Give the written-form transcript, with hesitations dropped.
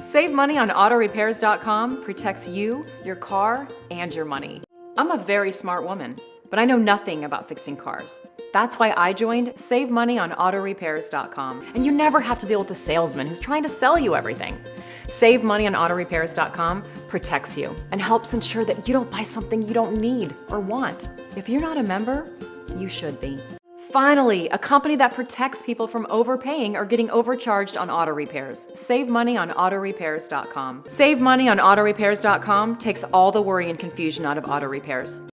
Save money on autorepairs.com protects you, your car, and your money. I'm a very smart woman, but I know nothing about fixing cars. That's why I joined Save Money on autorepairs.com. And you never have to deal with a salesman who's trying to sell you everything. Save Money on autorepairs.com protects you and helps ensure that you don't buy something you don't need or want. If you're not a member, you should be. Finally, a company that protects people from overpaying or getting overcharged on auto repairs. Save Money on autorepairs.com. Save Money on autorepairs.com takes all the worry and confusion out of auto repairs.